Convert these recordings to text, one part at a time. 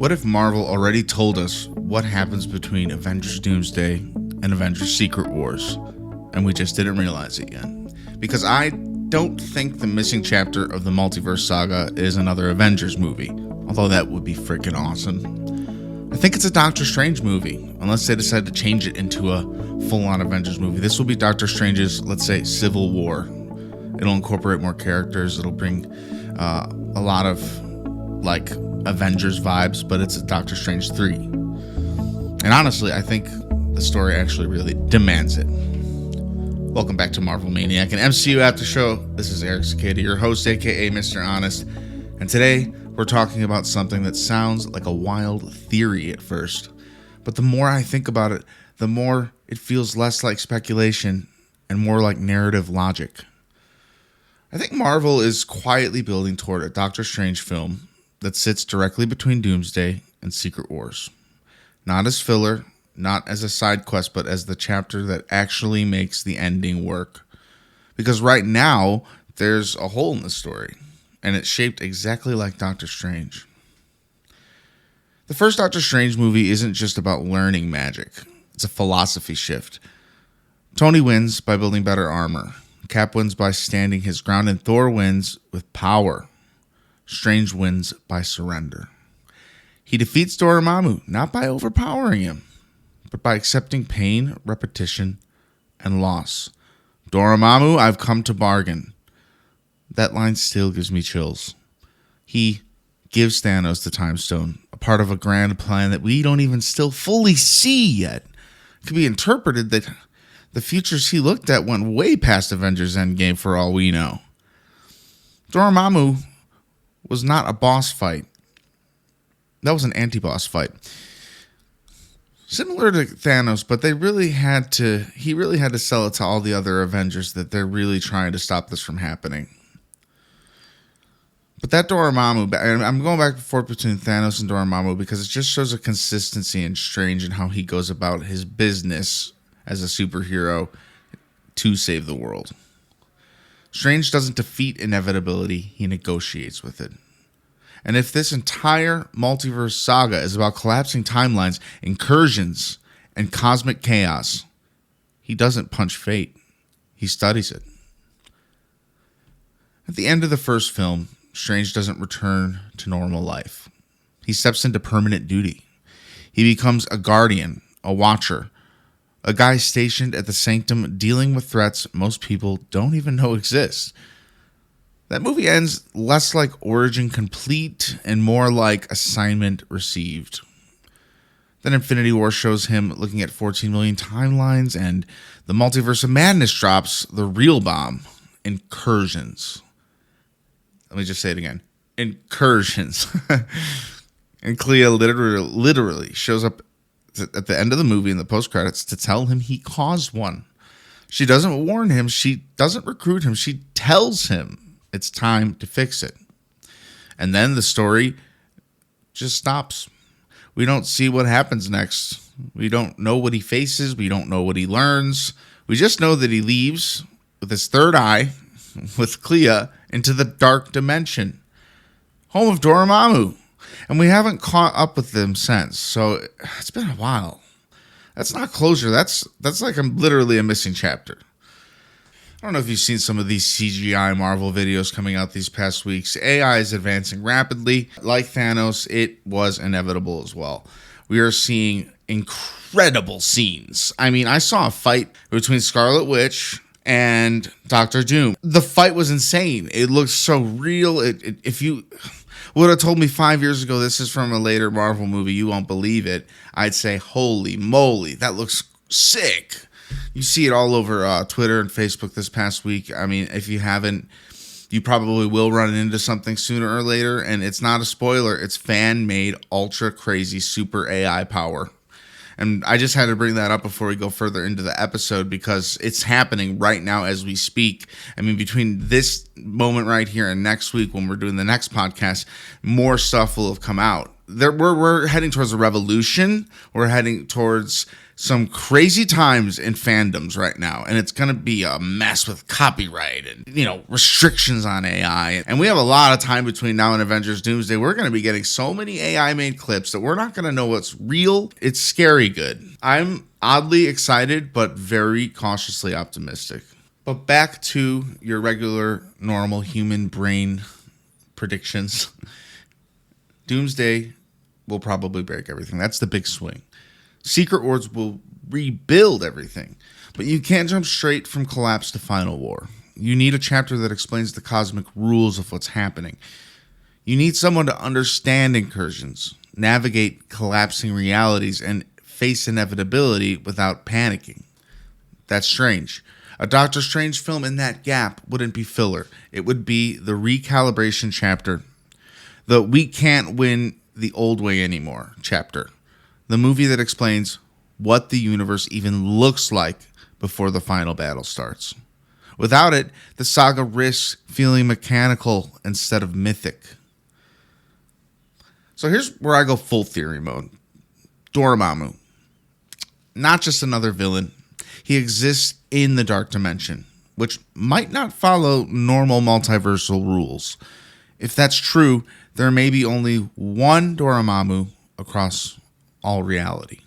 What if Marvel already told us what happens between Avengers Doomsday and Avengers Secret Wars, and we just didn't realize it yet? Because I don't think the missing chapter of the Multiverse Saga is another Avengers movie, although that would be freaking awesome. I think it's a Doctor Strange movie, unless they decide to change it into a full-on Avengers movie. This will be Doctor Strange's, let's say, Civil War. It'll incorporate more characters. It'll bring a lot of, Avengers vibes, but it's a Doctor Strange 3. And honestly, I think the story actually really demands it. Welcome back to Marvel Maniac, an MCU after show. This is Eric Sequeira, your host, aka Mr. Honest. And today, we're talking about something that sounds like a wild theory at first. But the more I think about it, the more it feels less like speculation and more like narrative logic. I think Marvel is quietly building toward a Doctor Strange film that sits directly between Doomsday and Secret Wars. Not as filler, not as a side quest, but as the chapter that actually makes the ending work. Because right now, there's a hole in the story, and it's shaped exactly like Doctor Strange. The first Doctor Strange movie isn't just about learning magic. It's a philosophy shift. Tony wins by building better armor. Cap wins by standing his ground, and Thor wins with power. Strange wins by surrender. He defeats Dormammu, not by overpowering him, but by accepting pain, repetition, and loss. Dormammu, I've come to bargain. That line still gives me chills. He gives Thanos the Time Stone, a part of a grand plan that we don't even still fully see yet. It could be interpreted that the futures he looked at went way past Avengers Endgame for all we know. Dormammu was not a boss fight. That was an anti-boss fight. Similar to Thanos, but he really had to sell it to all the other Avengers that they're really trying to stop this from happening. But that Dormammu, I'm going back and forth between Thanos and Dormammu because it just shows a consistency in Strange and how he goes about his business as a superhero to save the world. Strange doesn't defeat inevitability, he negotiates with it. And if this entire multiverse saga is about collapsing timelines, incursions, and cosmic chaos, he doesn't punch fate. He studies it. At the end of the first film, Strange doesn't return to normal life. He steps into permanent duty. He becomes a guardian, a watcher, a guy stationed at the Sanctum dealing with threats most people don't even know exist. That movie ends less like origin complete and more like assignment received. Then Infinity War shows him looking at 14 million timelines, and the Multiverse of Madness drops the real bomb, incursions. Let me just say it again. Incursions. And Clea literally shows up at the end of the movie in the post-credits to tell him he caused one. She doesn't warn him. She doesn't recruit him. She tells him it's time to fix it. And then the story just stops. We don't see what happens next. We don't know what he faces. We don't know what he learns. We just know that he leaves with his third eye, with Clea, into the dark dimension. Home of Dormammu. And we haven't caught up with them since, so it's been a while. That's not closure. That's like literally a missing chapter. I don't know if you've seen some of these CGI Marvel videos coming out these past weeks. AI is advancing rapidly. Like Thanos, it was inevitable as well. We are seeing incredible scenes. I mean, I saw a fight between Scarlet Witch and Doctor Doom. The fight was insane. It looked so real. If you would have told me 5 years ago this is from a later Marvel movie, you won't believe it, I'd say, holy moly, that looks sick. You see it all over Twitter and Facebook this past week. I mean, if you haven't, you probably will run into something sooner or later, and it's not a spoiler. It's fan-made, ultra-crazy, super AI power. And I just had to bring that up before we go further into the episode because it's happening right now as we speak. I mean, between this moment right here and next week when we're doing the next podcast, more stuff will have come out. we're heading towards a revolution. We're heading towards some crazy times in fandoms right now, and it's going to be a mess with copyright and, restrictions on AI. And we have a lot of time between now and Avengers Doomsday. We're going to be getting so many AI made clips that we're not going to know what's real. It's scary good. I'm oddly excited, but very cautiously optimistic. But back to your regular, normal human brain predictions. Doomsday will probably break everything. That's the big swing. Secret Wars will rebuild everything. But you can't jump straight from collapse to final war. You need a chapter that explains the cosmic rules of what's happening. You need someone to understand incursions, navigate collapsing realities, and face inevitability without panicking. That's Strange. A Doctor Strange film in that gap wouldn't be filler. It would be the recalibration chapter. The we can't win the old way anymore chapter. The movie that explains what the universe even looks like before the final battle starts. Without it, the saga risks feeling mechanical instead of mythic. So here's where I go full theory mode. Dormammu. Not just another villain. He exists in the dark dimension, which might not follow normal multiversal rules. If that's true, there may be only one Dormammu across all reality.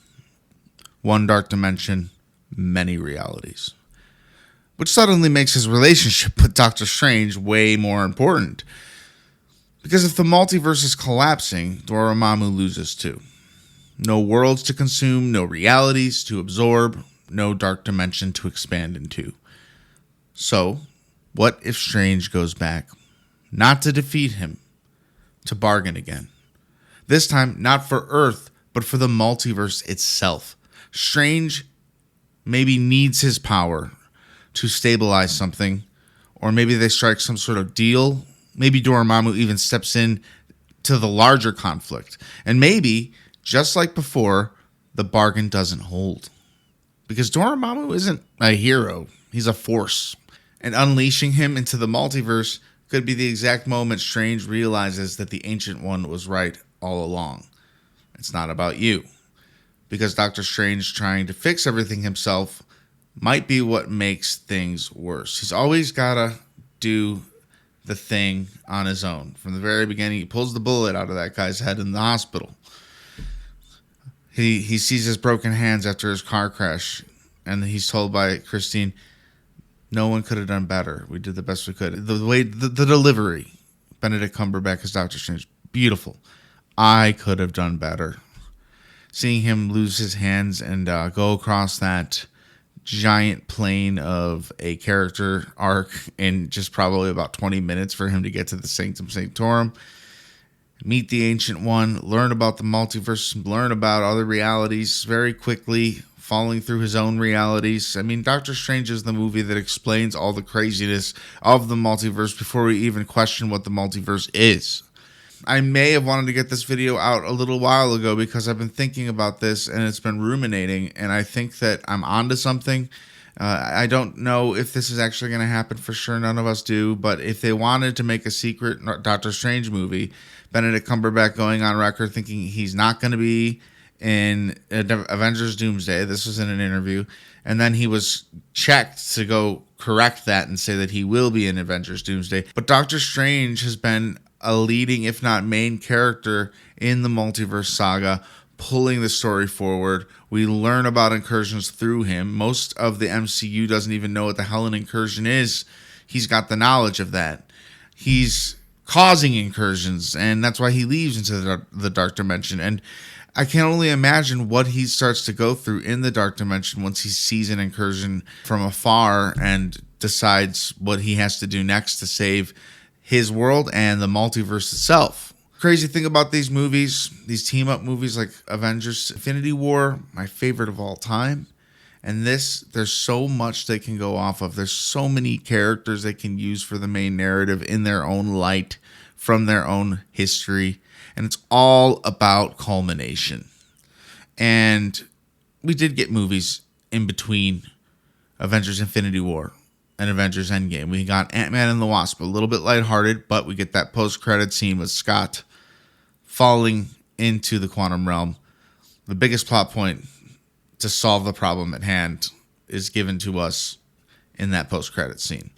One dark dimension, many realities. Which suddenly makes his relationship with Doctor Strange way more important. Because if the multiverse is collapsing, Dormammu loses too. No worlds to consume, no realities to absorb, no dark dimension to expand into. So, what if Strange goes back? Not to defeat him, to bargain again. This time, not for Earth, but for the multiverse itself. Strange maybe needs his power to stabilize something, or maybe they strike some sort of deal. Maybe Dormammu even steps in to the larger conflict. And maybe, just like before, the bargain doesn't hold. Because Dormammu isn't a hero, he's a force. And unleashing him into the multiverse could be the exact moment Strange realizes that the Ancient One was right all along. It's not about you. Because Doctor Strange trying to fix everything himself might be what makes things worse. He's always got to do the thing on his own. From the very beginning, he pulls the bullet out of that guy's head in the hospital. He sees his broken hands after his car crash, and he's told by Christine, no one could have done better. We did the best we could. The way, the delivery, Benedict Cumberbatch as Doctor Strange, beautiful. I could have done better. Seeing him lose his hands and go across that giant plane of a character arc in just probably about 20 minutes for him to get to the Sanctum Sanctorum, meet the Ancient One, learn about the multiverse, learn about other realities very quickly, falling through his own realities. I mean, Doctor Strange is the movie that explains all the craziness of the multiverse before we even question what the multiverse is. I may have wanted to get this video out a little while ago because I've been thinking about this and it's been ruminating, and I think that I'm onto something. I don't know if this is actually going to happen for sure. None of us do. But if they wanted to make a secret Doctor Strange movie, Benedict Cumberbatch going on record thinking he's not going to be in Avengers Doomsday. This was in an interview. And then he was checked to go correct that and say that he will be in Avengers Doomsday. But Doctor Strange has been a leading, if not main character in the Multiverse Saga, pulling the story forward. We learn about incursions through him. Most of the MCU doesn't even know what the hell an incursion is. He's got the knowledge of that. He's causing incursions, and that's why he leaves into the dark dimension. And I can only imagine what he starts to go through in the dark dimension once he sees an incursion from afar and decides what he has to do next to save his world and the multiverse itself. Crazy thing about these movies, these team-up movies like Avengers Infinity War, my favorite of all time. And this, there's so much they can go off of. There's so many characters they can use for the main narrative in their own light, from their own history. And it's all about culmination. And we did get movies in between Avengers Infinity War and Avengers Endgame. We got Ant-Man and the Wasp, a little bit lighthearted, but we get that post-credit scene with Scott falling into the quantum realm, the biggest plot point to solve the problem at hand is given to us in that post-credit scene.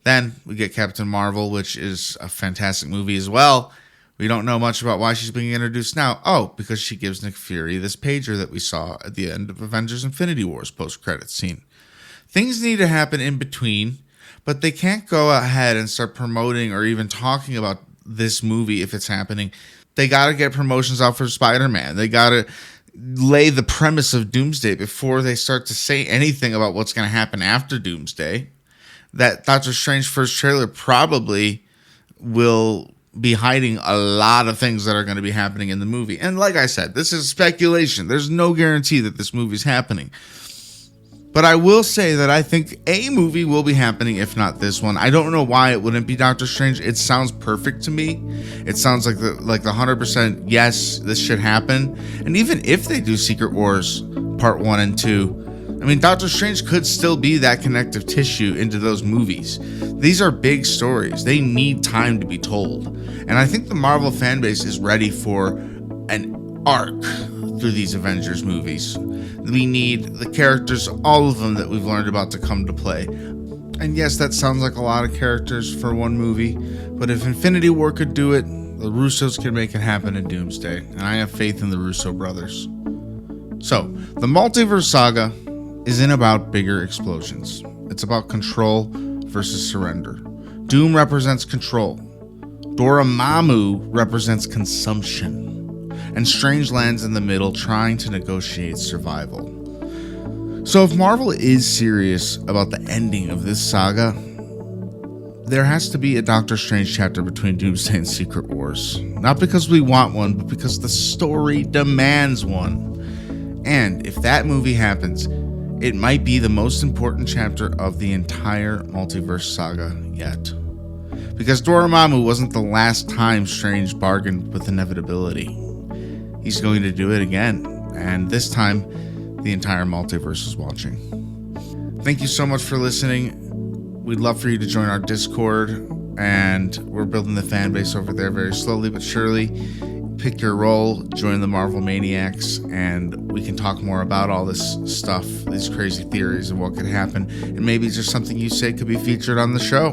Then we get Captain Marvel, which is a fantastic movie as well. We don't know much about why she's being introduced now. Oh, because she gives Nick Fury this pager that we saw at the end of Avengers Infinity War's post-credit scene. Things need to happen in between, but they can't go ahead and start promoting or even talking about this movie if it's happening. They got to get promotions out for Spider-Man. They got to lay the premise of Doomsday before they start to say anything about what's going to happen after Doomsday. That Doctor Strange first trailer probably will be hiding a lot of things that are going to be happening in the movie. And like I said, this is speculation. There's no guarantee that this movie's happening. But I will say that I think a movie will be happening, if not this one. I don't know why it wouldn't be Doctor Strange. It sounds perfect to me. It sounds like the 100% yes, this should happen. And even if they do Secret Wars Part 1 and 2, I mean, Doctor Strange could still be that connective tissue into those movies. These are big stories. They need time to be told. And I think the Marvel fan base is ready for an arc through these Avengers movies. We need the characters, all of them that we've learned about, to come to play. And yes, that sounds like a lot of characters for one movie, but if Infinity War could do it, the Russos can make it happen in Doomsday, and I have faith in the Russo brothers. So, the Multiverse Saga isn't about bigger explosions. It's about control versus surrender. Doom represents control. Dormammu represents consumption. And Strange lands in the middle, trying to negotiate survival. So if Marvel is serious about the ending of this saga, there has to be a Doctor Strange chapter between Doomsday and Secret Wars. Not because we want one, but because the story demands one. And if that movie happens, it might be the most important chapter of the entire Multiverse Saga yet. Because Dormammu wasn't the last time Strange bargained with inevitability. He's going to do it again, and this time, the entire multiverse is watching. Thank you so much for listening. We'd love for you to join our Discord, and we're building the fan base over there very slowly but surely. Pick your role, join the Marvel Maniacs, and we can talk more about all this stuff, these crazy theories of what could happen, and maybe just something you say could be featured on the show.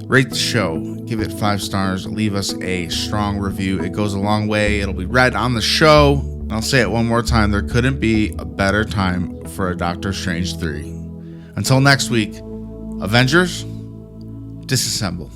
Rate the show, give it 5 stars, leave us a strong review. It goes a long way. It'll be read on the show. And I'll say it one more time. There couldn't be a better time for a Doctor Strange 3. Until next week, Avengers, disassemble.